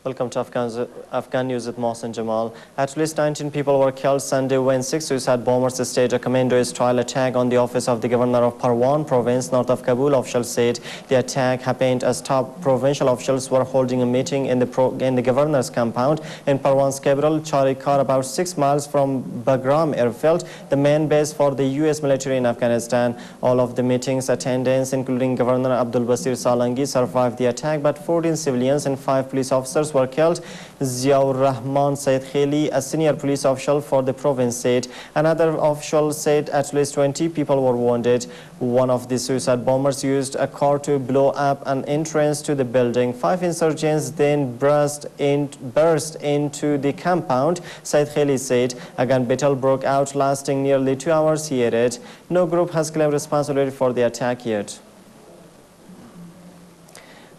Welcome to Afghan News with Moss and Jamal. At least 19 people were killed Sunday when 6 suicide bombers staged a commando-style attack on the office of the governor of Parwan province, north of Kabul. Officials said the attack happened as top provincial officials were holding a meeting in the governor's compound in Parwan's capital, Charikar, about 6 miles from Bagram airfield, the main base for the U.S. military in Afghanistan. All of the meeting's attendants, including Governor Abdul Basir Salangi, survived the attack, but 14 civilians and 5 police officers were killed. Ziaur Rahman Said Kheli, a senior police official for the province, said. Another official said at least 20 people were wounded. One of the suicide bombers used a car to blow up an entrance to the building. 5 insurgents then burst into the compound, Said Kheli said. A gun battle broke out lasting nearly 2 hours, he added. No group has claimed responsibility for the attack yet.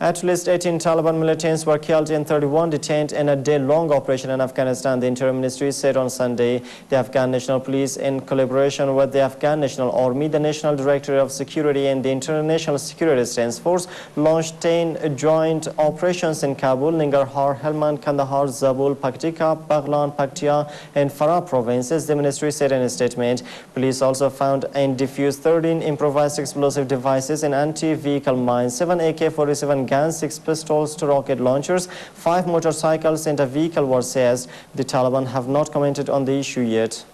At least 18 Taliban militants were killed and 31 detained in a day-long operation in Afghanistan, the Interior Ministry said on Sunday. The Afghan National Police, in collaboration with the Afghan National Army, the National Directorate of Security and the International Security Assistance Force, launched 10 joint operations in Kabul, Nangarhar, Helmand, Kandahar, Zabul, Paktika, Baghlan, Paktia, and Farah provinces, the ministry said in a statement. Police also found and defused 13 improvised explosive devices and anti-vehicle mines, 7 AK-47 guns, 6 pistols, 2 rocket launchers, 5 motorcycles and a vehicle were seized. The Taliban have not commented on the issue yet.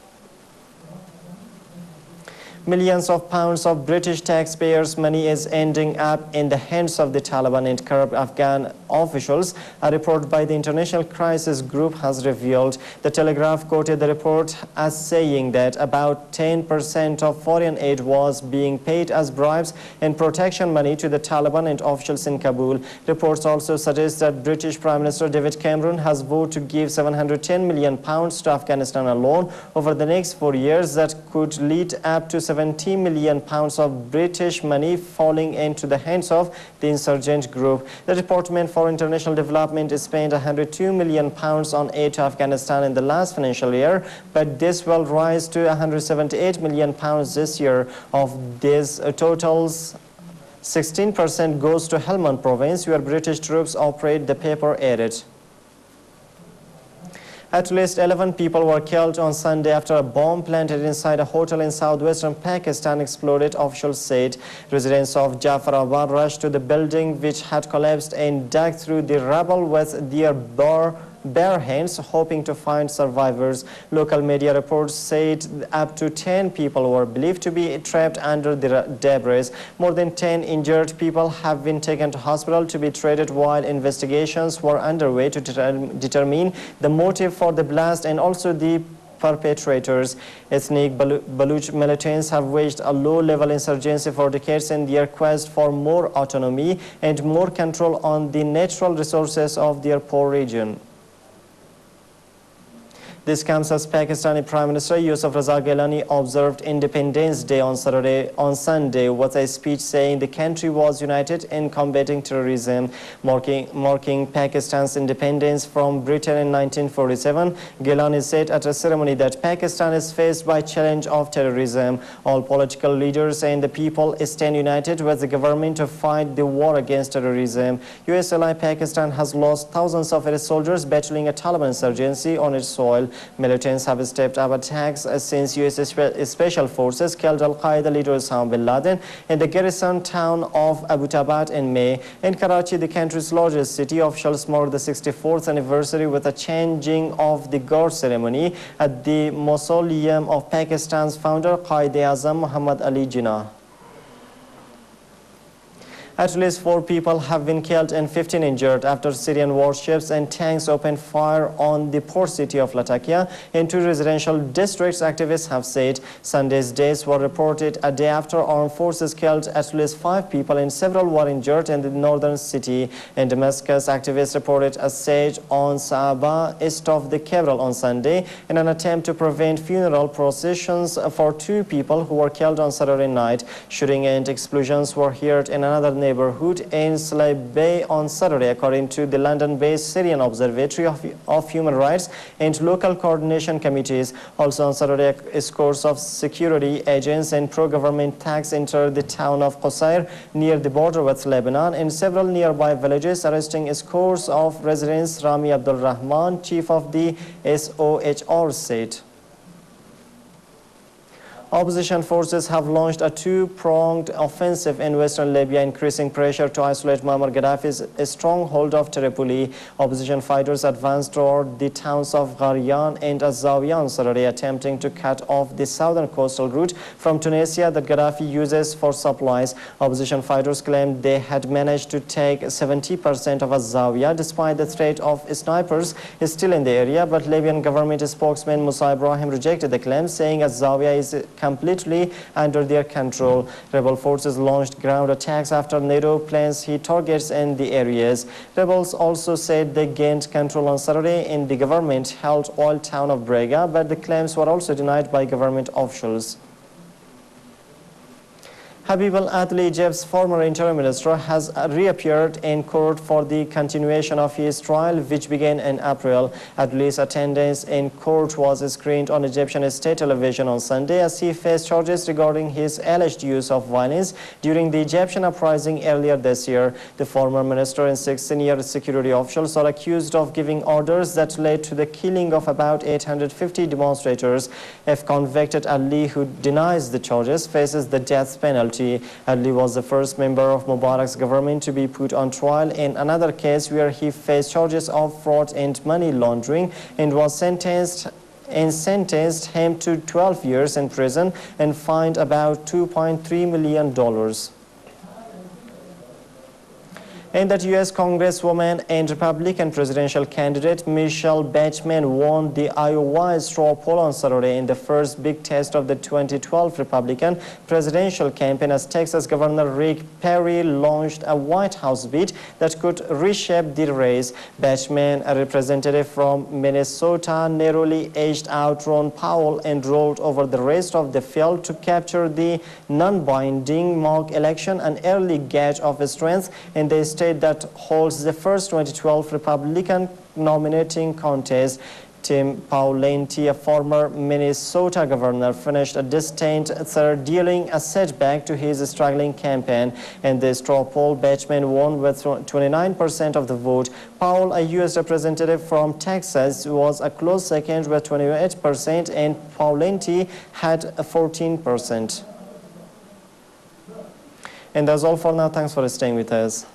Millions of pounds of British taxpayers' money is ending up in the hands of the Taliban and corrupt Afghan officials, a report by the International Crisis Group has revealed. The Telegraph quoted the report as saying that about 10% of foreign aid was being paid as bribes and protection money to the Taliban and officials in Kabul. Reports also suggest that British Prime Minister David Cameron has vowed to give £710 million to Afghanistan alone over the next 4 years. That could lead up to £70 million of British money falling into the hands of the insurgent group. The Department for International Development spent £102 million on aid to Afghanistan in the last financial year, but this will rise to £178 million this year. Of these totals, 16% goes to Helmand province, where British troops operate, the paper added. At least 11 people were killed on Sunday after a bomb planted inside a hotel in southwestern Pakistan exploded, officials said. Residents of Jafarabad rushed to the building, which had collapsed, and dug through the rubble with their bare hands, hoping to find survivors. Local media reports said up to 10 people were believed to be trapped under the debris. More than 10 injured people have been taken to hospital to be treated, while investigations were underway to determine the motive for the blast and also the perpetrators. Ethnic Baluch militants have waged a low-level insurgency for decades in their quest for more autonomy and more control on the natural resources of their poor region. This comes as Pakistani Prime Minister Yousaf Raza Gilani observed Independence Day on Sunday with a speech saying the country was united in combating terrorism. Marking Pakistan's independence from Britain in 1947, Gilani said at a ceremony that Pakistan is faced by challenge of terrorism. All political leaders and the people stand united with the government to fight the war against terrorism. US ally Pakistan has lost thousands of its soldiers battling a Taliban insurgency on its soil. Militants have stepped up attacks since US Special Forces killed Al-Qaeda leader Osama bin Laden in the garrison town of Abbottabad in May. In Karachi, the country's largest city, officials marked the 64th anniversary with a changing of the guard ceremony at the mausoleum of Pakistan's founder, Quaid-e-Azam Muhammad Ali Jinnah. At least 4 people have been killed and 15 injured after Syrian warships and tanks opened fire on the port city of Latakia in 2 residential districts, activists have said. Sunday's deaths were reported a day after armed forces killed at least 5 people and several were injured in the northern city. In Damascus, activists reported a siege on Saaba, east of the capital, on Sunday in an attempt to prevent funeral processions for 2 people who were killed on Saturday night. Shooting and explosions were heard in another neighborhood in Slave Bay on Saturday, according to the London-based Syrian Observatory of Human Rights and local coordination committees. Also on Saturday, scores of security agents and pro-government thugs entered the town of Qusayr near the border with Lebanon and several nearby villages, arresting scores of residents. Rami Abdul Rahman, chief of the SOHR, said. Opposition forces have launched a two-pronged offensive in western Libya, increasing pressure to isolate Muammar Gaddafi's stronghold of Tripoli. Opposition fighters advanced toward the towns of Gharian and Azawiyah on Saturday, attempting to cut off the southern coastal route from Tunisia that Gaddafi uses for supplies. Opposition fighters claimed they had managed to take 70% of Azawiyah, despite the threat of snipers still in the area. But Libyan government spokesman Musa Ibrahim rejected the claim, saying Azawiyah is completely under their control. Rebel forces launched ground attacks after NATO planes hit targets in the areas. Rebels also said they gained control on Saturday in the government-held oil town of Brega, but the claims were also denied by government officials. Habib al-Adli, Egypt's former interim minister, has reappeared in court for the continuation of his trial, which began in April. Adli's attendance in court was screened on Egyptian state television on Sunday as he faced charges regarding his alleged use of violence during the Egyptian uprising earlier this year. The former minister and 6 senior security officials are accused of giving orders that led to the killing of about 850 demonstrators. If convicted, Adli, who denies the charges, faces the death penalty. Adli was the first member of Mubarak's government to be put on trial in another case where he faced charges of fraud and money laundering and was sentenced him to 12 years in prison and fined about $2.3 million. And that U.S. Congresswoman and Republican presidential candidate Michelle Bachmann won the Iowa straw poll on Saturday in the first big test of the 2012 Republican presidential campaign, as Texas Governor Rick Perry launched a White House bid that could reshape the race. Bachmann, a representative from Minnesota, narrowly edged out Ron Paul and rolled over the rest of the field to capture the non-binding mock election, an early gauge of strength in the state that holds the first 2012 Republican nominating contest. Tim Pawlenty, a former Minnesota governor, finished a distant third, dealing a setback to his struggling campaign. In the straw poll, Bachmann won with 29% of the vote. Powell, a U.S. representative from Texas, was a close second with 28%, and Pawlenty had 14%. And that's all for now. Thanks for staying with us.